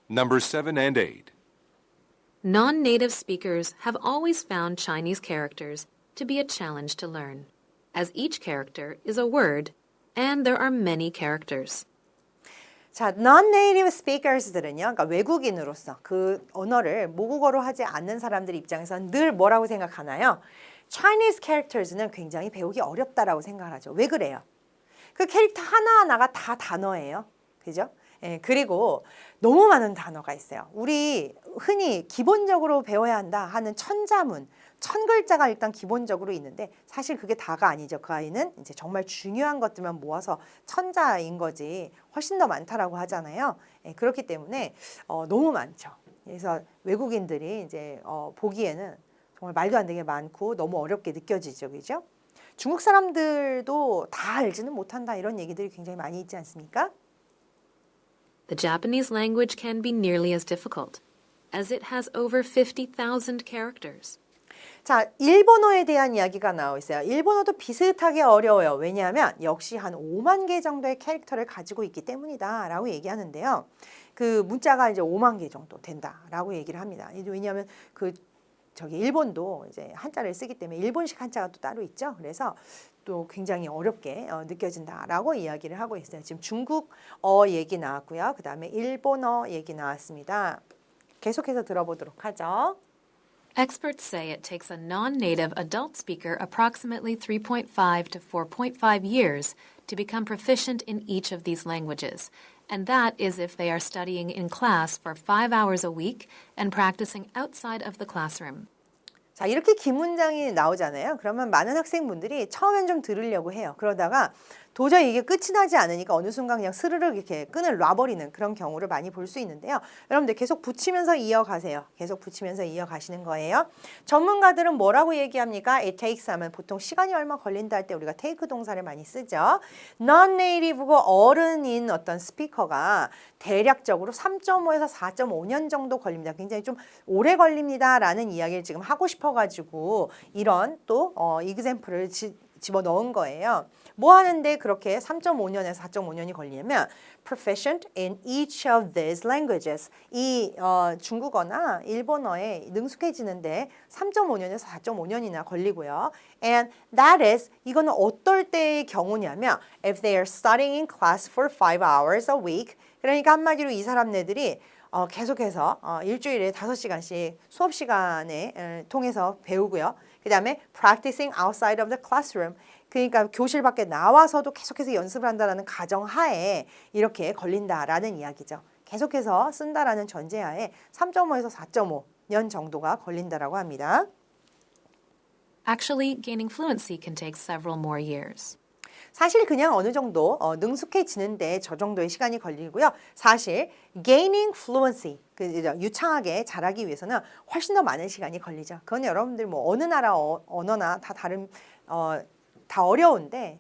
Number 7 and 8. Non-native speakers have always found Chinese characters to be a challenge to learn, as each character is a word, and there are many characters. 자, non-native speakers들은요, 그러니까 외국인으로서 그 언어를 모국어로 하지 않는 사람들 입장에서는 늘 뭐라고 생각하나요? Chinese characters는 굉장히 배우기 어렵다라고 생각을 하죠. 왜 그래요? 그 캐릭터 하나하나가 다 단어예요. 그죠? 예, 그리고 너무 많은 단어가 있어요. 우리 흔히 기본적으로 배워야 한다 하는 천자문, 1000글자가 일단 기본적으로 있는데 사실 그게 다가 아니죠. 그 아이는 이제 정말 중요한 것들만 모아서 천자인 거지 훨씬 더 많다라고 하잖아요. 예, 그렇기 때문에 너무 많죠. 그래서 외국인들이 이제 보기에는 정말 말도 안 되게 많고 너무 어렵게 느껴지죠. 그죠? 중국 사람들도 다 알지는 못한다 이런 얘기들이 굉장히 많이 있지 않습니까? The Japanese language can be nearly as difficult, as it has over 50,000 characters. 자, 일본어에 대한 이야기가 나오고 있어요. 일본어도 비슷하게 어려워요. 왜냐하면 역시 한 5만 개 정도의 캐릭터를 가지고 있기 때문이다 라고 얘기하는데요. 그 문자가 이제 5만 개 정도 된다라고 얘기를 합니다. 왜냐하면 일본도 이제 한자를 쓰기 때문에 일본식 한자가 또 따로 있죠. 그래서 또 굉장히 어렵게 느껴진다라고 이야기를 하고 있어요. 지금 중국어 얘기 나왔고요. 그 다음에 일본어 얘기 나왔습니다. 계속해서 들어보도록 하죠. Experts say it takes a non-native adult speaker approximately 3.5 to 4.5 years to become proficient in each of these languages, and that is if they are studying in class for 5 hours a week and practicing outside of the classroom. 자, 이렇게 긴 문장이 나오잖아요. 그러면 많은 학생분들이 처음엔 좀 들으려고 해요. 그러다가 도저히 이게 끝이 나지 않으니까 어느 순간 그냥 스르륵 이렇게 끈을 놔버리는 그런 경우를 많이 볼 수 있는데요. 여러분들 계속 붙이면서 이어가세요. 계속 붙이면서 이어가시는 거예요. 전문가들은 뭐라고 얘기합니까? It takes 하면 보통 시간이 얼마 걸린다 할 때 우리가 take 동사를 많이 쓰죠. non-native고 어른인 어떤 스피커가 대략적으로 3.5에서 4.5년 정도 걸립니다. 굉장히 좀 오래 걸립니다 라는 이야기를 지금 하고 싶어가지고 이런 또 example을 집어넣은 거예요. 뭐 하는데 그렇게 3.5년에서 4.5년이 걸리냐면 proficient in each of these languages. 이 중국어나 일본어에 능숙해지는데 3.5년에서 4.5년이나 걸리고요. And that is, 이거는 어떨 때의 경우냐면 if they are studying in class for 5 hours a week. 그러니까 한마디로 이 사람네들이 계속해서 일주일에 5시간씩 수업 시간에 통해서 배우고요. 그 다음에 practicing outside of the classroom. 그러니까 교실 밖에 나와서도 계속해서 연습을 한다라는 가정하에 이렇게 걸린다라는 이야기죠. 계속해서 쓴다라는 전제하에 3.5에서 4.5년 정도가 걸린다라고 합니다. Actually, gaining fluency can take several more years. 사실 그냥 어느 정도 능숙해지는데 저 정도의 시간이 걸리고요. 사실 gaining fluency, 유창하게 잘하기 위해서는 훨씬 더 많은 시간이 걸리죠. 그건 여러분들 뭐 어느 나라 언어나 다 다른 다 어려운데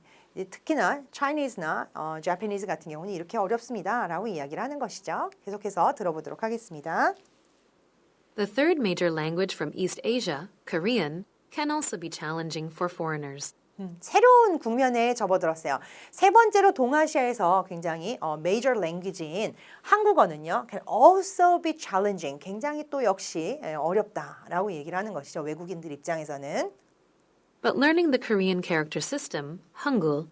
특히나 Chinese나 Japanese 같은 경우는 이렇게 어렵습니다 라고 이야기를 하는 것이죠. 계속해서 들어보도록 하겠습니다. The third major language from East Asia, Korean, can also be challenging for foreigners. 새로운 국면에 접어들었어요. 세 번째로 동아시아에서 굉장히 major language인 한국어는요. can also be challenging. 굉장히 또 역시 어렵다라고 얘기를 하는 것이죠. 외국인들 입장에서는. But learning the Korean character system, Hangul,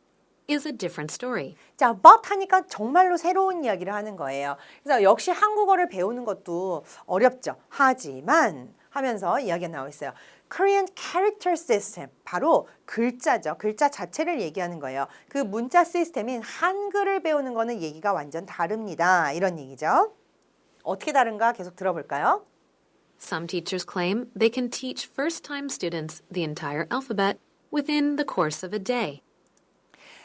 is a different story. 자, but 하니까 정말로 새로운 이야기를 하는 거예요. 그래서 역시 한국어를 배우는 것도 어렵죠. 하지만 하면서 이야기가 나와 있어요. Korean character system, 바로 글자죠. 글자 자체를 얘기하는 거예요. 그 문자 시스템인 한글을 배우는 거는 얘기가 완전 다릅니다. 이런 얘기죠. 어떻게 다른가 계속 들어볼까요? Some teachers claim they can teach first-time students the entire alphabet within the course of a day.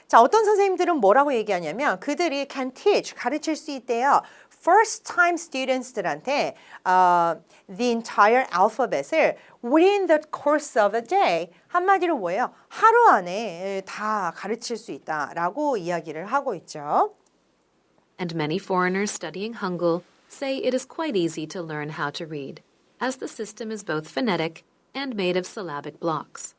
자, 어떤 선생님들은 뭐라고 얘기하냐면 그들이 can teach, 가르칠 수 있대요. First time students들한테 the entire alphabet을 within the course of a day. 한마디로 뭐예요? 하루 안에 다 가르칠 수 있다라고 이야기를 하고 있죠. And many foreigners studying Hangul say it is quite easy to learn how to read, as the system is both phonetic and made of syllabic blocks.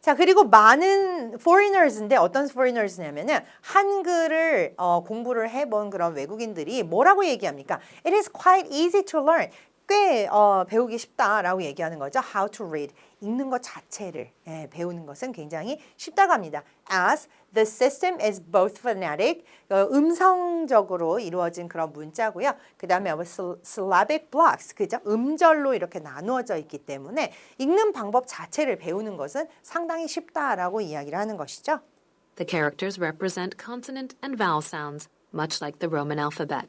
자, 그리고 많은 foreigners인데 어떤 foreigners냐면은 한글을 공부를 해본 그런 외국인들이 뭐라고 얘기합니까? It is quite easy to learn. 꽤 배우기 쉽다라고 얘기하는 거죠. How to read. 읽는 것 자체를 배우는 것은 굉장히 쉽다고 합니다. As the system is both phonetic, 음성적으로 이루어진 그런 문자고요. 그 다음에 syllabic blocks, 그죠? 음절로 이렇게 나누어져 있기 때문에 읽는 방법 자체를 배우는 것은 상당히 쉽다라고 이야기를 하는 것이죠. The characters represent consonant and vowel sounds, much like the Roman alphabet.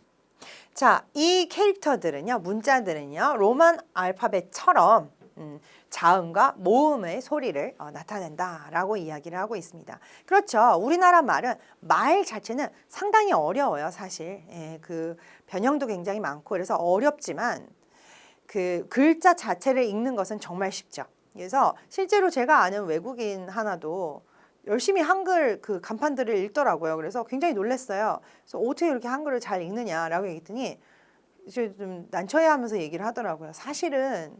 자, 이 캐릭터들은요, 문자들은요, 로만 알파벳처럼 자음과 모음의 소리를 나타낸다라고 이야기를 하고 있습니다. 그렇죠. 우리나라 말은 말 자체는 상당히 어려워요, 사실. 그 변형도 굉장히 많고 그래서 어렵지만 그 글자 자체를 읽는 것은 정말 쉽죠. 그래서 실제로 제가 아는 외국인 하나도 열심히 한글 그 간판들을 읽더라고요. 그래서 굉장히 놀랐어요. 그래서 어떻게 이렇게 한글을 잘 읽느냐라고 얘기했더니 좀 난처해하면서 얘기를 하더라고요. 사실은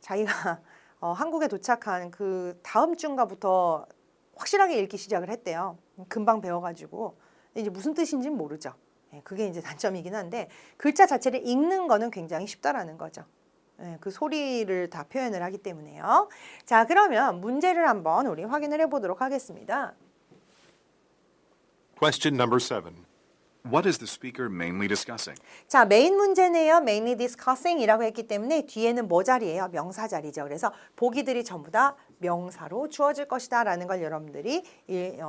자기가 한국에 도착한 그 다음 주인가부터 확실하게 읽기 시작을 했대요. 금방 배워가지고. 근데 이제 무슨 뜻인지는 모르죠. 그게 이제 단점이긴 한데 글자 자체를 읽는 거는 굉장히 쉽다라는 거죠. 그 소리를 다 표현을 하기 때문에요. 자, 그러면 문제를 한번 우리 확인을 해보도록 하겠습니다. Question number 7. What is the speaker mainly discussing? 자, 메인 문제네요. mainly discussing이라고 했기 때문에 뒤에는 뭐 자리예요? 명사 자리죠. 그래서 보기들이 전부 다 명사로 주어질 것이다 라는 걸 여러분들이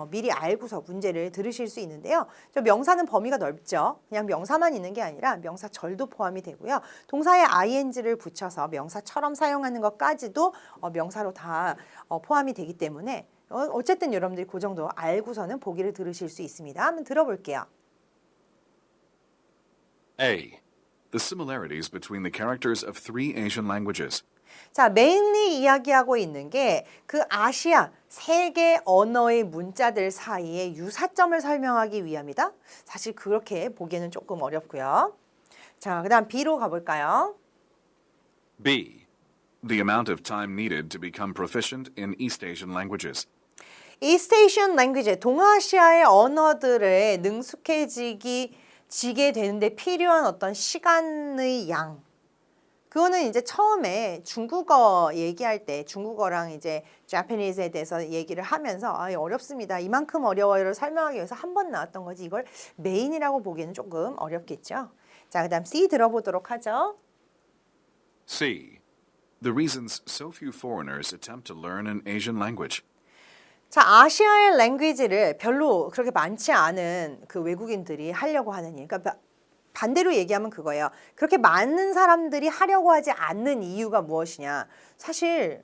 미리 알고서 문제를 들으실 수 있는데요. 저 명사는 범위가 넓죠. 그냥 명사만 있는 게 아니라 명사절도 포함이 되고요. 동사에 ing를 붙여서 명사처럼 사용하는 것까지도 명사로 다 포함이 되기 때문에 어쨌든 여러분들이 그 정도 알고서는 보기를 들으실 수 있습니다. 한번 들어볼게요. A. The similarities between the characters of 3 Asian languages. 자, 메인리 이야기하고 있는 게 그 아시아 세 개 언어의 문자들 사이의 유사점을 설명하기 위함이다. 사실 그렇게 보기에는 조금 어렵고요. 자, 그다음 B로 가볼까요? B. The amount of time needed to become proficient in East Asian languages. East Asian language, 동아시아의 언어들에 지게 되는데 필요한 어떤 시간의 양. 그거는 이제 처음에 중국어 얘기할 때 중국어랑 이제 Japanese에 대해서 얘기를 하면서 어렵습니다. 이만큼 어려워요를 설명하기 위해서 한 번 나왔던 거지 이걸 메인이라고 보기에는 조금 어렵겠죠. 자, 그다음 C 들어보도록 하죠. C. The reasons so few foreigners attempt to learn an Asian language. 자, 아시아의 랭귀지를 별로 그렇게 많지 않은 그 외국인들이 하려고 하는 일. 그러니까 반대로 얘기하면 그거예요. 그렇게 많은 사람들이 하려고 하지 않는 이유가 무엇이냐. 사실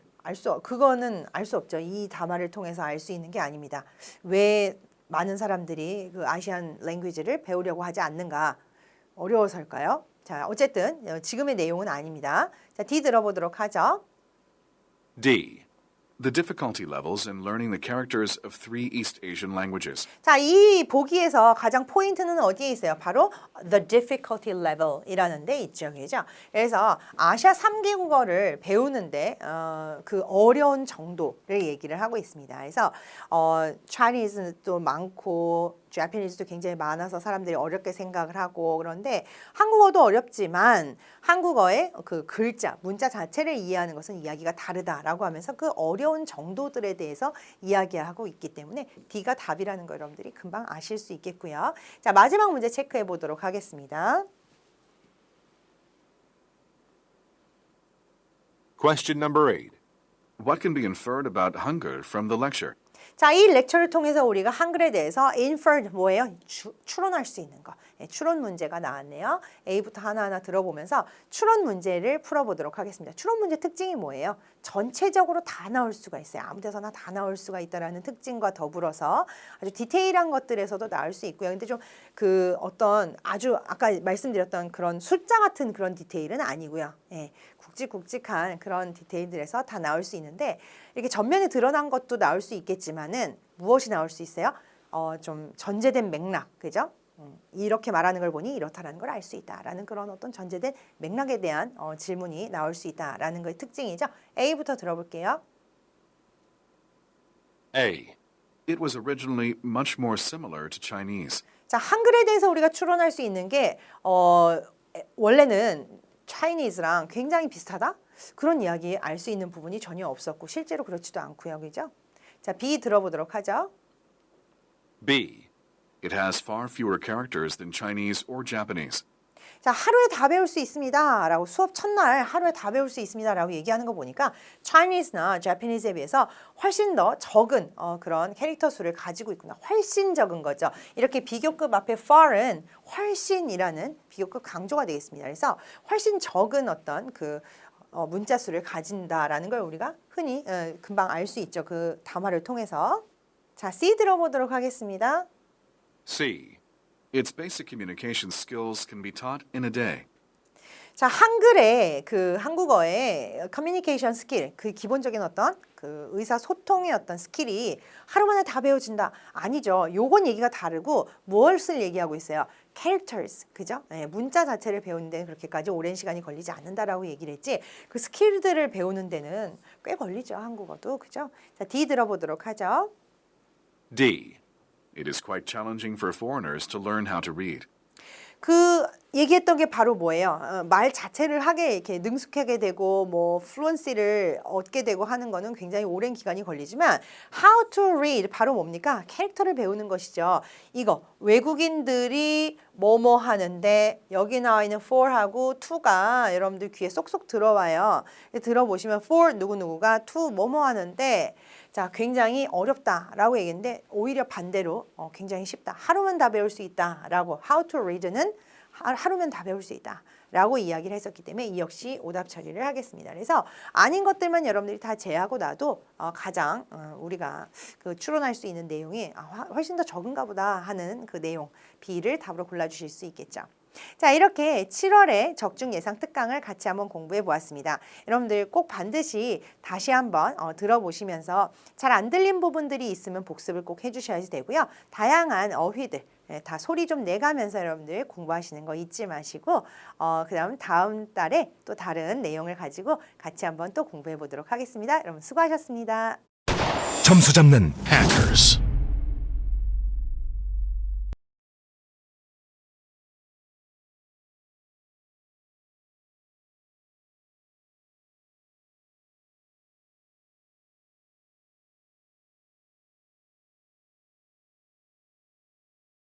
그거는 알 수 없죠. 이 담화를 통해서 알 수 있는 게 아닙니다. 왜 많은 사람들이 그 아시안 랭귀지를 배우려고 하지 않는가? 어려워서일까요? 자, 어쨌든 지금의 내용은 아닙니다. 자, D 들어보도록 하죠. D. The difficulty levels in learning the characters of 3 East Asian languages. 자, 이 보기에서 가장 포인트는 어디에 있어요? 바로 the difficulty level이라는 데 있죠. 그죠? 그래서 아시아 3개국어를 배우는데 그 어려운 정도를 얘기를 하고 있습니다. 그래서 Chinese도 많고 Japanese도 굉장히 많아서 사람들이 어렵게 생각을 하고 그런데 한국어도 어렵지만 한국어의 그 글자, 문자 자체를 이해하는 것은 이야기가 다르다라고 하면서 그 어려운 정도들에 대해서 이야기하고 있기 때문에 D가 답이라는 거 여러분들이 금방 아실 수 있겠고요. 자, 마지막 문제 체크해 보도록 하겠습니다. Question number 8. What can be inferred about Hangul from the lecture? 자, 이 렉처를 통해서 우리가 한글에 대해서 inferred 뭐예요? 추론할 수 있는 거. 추론 문제가 나왔네요. A부터 하나하나 들어보면서 추론 문제를 풀어보도록 하겠습니다. 추론 문제 특징이 뭐예요? 전체적으로 다 나올 수가 있어요. 아무 데서나 다 나올 수가 있다라는 특징과 더불어서 아주 디테일한 것들에서도 나올 수 있고요. 근데 좀 그 어떤 아주 아까 말씀드렸던 그런 숫자 같은 그런 디테일은 아니고요. 예, 굵직굵직한 그런 디테일들에서 다 나올 수 있는데 이렇게 전면에 드러난 것도 나올 수 있겠지만은 무엇이 나올 수 있어요? 좀 전제된 맥락, 그죠? 이렇게 말하는 걸 보니 이렇다라는 걸 알 수 있다라는 그런 어떤 전제된 맥락에 대한 질문이 나올 수 있다라는 거의 특징이죠. A부터 들어볼게요. A. It was originally much more similar to Chinese. 자, 한글에 대해서 우리가 추론할 수 있는 게 원래는 Chinese랑 굉장히 비슷하다? 그런 이야기 알 수 있는 부분이 전혀 없었고 실제로 그렇지도 않고요. 그죠? 자, B 들어보도록 하죠. B. It has far fewer characters than Chinese or Japanese. 자, 하루에 다 배울 수 있습니다. 라고 수업 첫날 하루에 다 배울 수 있습니다. 라고 얘기하는 거 보니까 Chinese나 Japanese에 비해서 훨씬 더 적은 그런 캐릭터 수를 가지고 있구나. 훨씬 적은 거죠. 이렇게 비교급 앞에 far은 훨씬이라는 비교급 강조가 되겠습니다. 그래서 훨씬 적은 어떤 그 문자 수를 가진다라는 걸 우리가 흔히 금방 알 수 있죠. 그 담화를 통해서. 자, C 들어보도록 하겠습니다. C. Its basic communication skills can be taught in a day. 자, 한글의 그 한국어의 커뮤니케이션 스킬, 그 기본적인 어떤 그 의사소통의 어떤 스킬이 하루 만에 다 배워진다. 아니죠. 요건 얘기가 다르고 무엇을 얘기하고 있어요? characters, 그죠? 네, 문자 자체를 배우는 데는 그렇게까지 오랜 시간이 걸리지 않는다라고 얘기를 했지. 그 스킬들을 배우는 데는 꽤 걸리죠. 한국어도, 그죠? 자, D 들어보도록 하죠. D. It is quite challenging for foreigners to learn how to read. 그 얘기했던 게 바로 뭐예요? 말 자체를 하게 이렇게 능숙하게 되고 뭐 플루언시를 얻게 되고 하는 거는 굉장히 오랜 기간이 걸리지만 how to read 바로 뭡니까? 캐릭터를 배우는 것이죠. 이거 외국인들이 뭐뭐 하는데 여기 나와 있는 for하고 to가 여러분들 귀에 쏙쏙 들어와요. 들어보시면 for 누구누구가 to 뭐뭐 하는데 자, 굉장히 어렵다라고 얘기했는데 오히려 반대로 굉장히 쉽다. 하루면 다 배울 수 있다라고 how to read는 하루면 다 배울 수 있다 라고 이야기를 했었기 때문에 이 역시 오답 처리를 하겠습니다. 그래서 아닌 것들만 여러분들이 다 제하고 나도 가장 우리가 그 추론할 수 있는 내용이 훨씬 더 적은가 보다 하는 그 내용 B를 답으로 골라주실 수 있겠죠. 자, 이렇게 7월에 적중 예상 특강을 같이 한번 공부해 보았습니다. 여러분들 꼭 반드시 다시 한번 들어보시면서 잘 안 들린 부분들이 있으면 복습을 꼭 해주셔야 되고요. 다양한 어휘들 다 소리 좀 내가면서 여러분들 공부하시는 거 잊지 마시고 그다음 다음 달에 또 다른 내용을 가지고 같이 한번 또 공부해 보도록 하겠습니다. 여러분 수고하셨습니다. 점수 잡는 Hackers.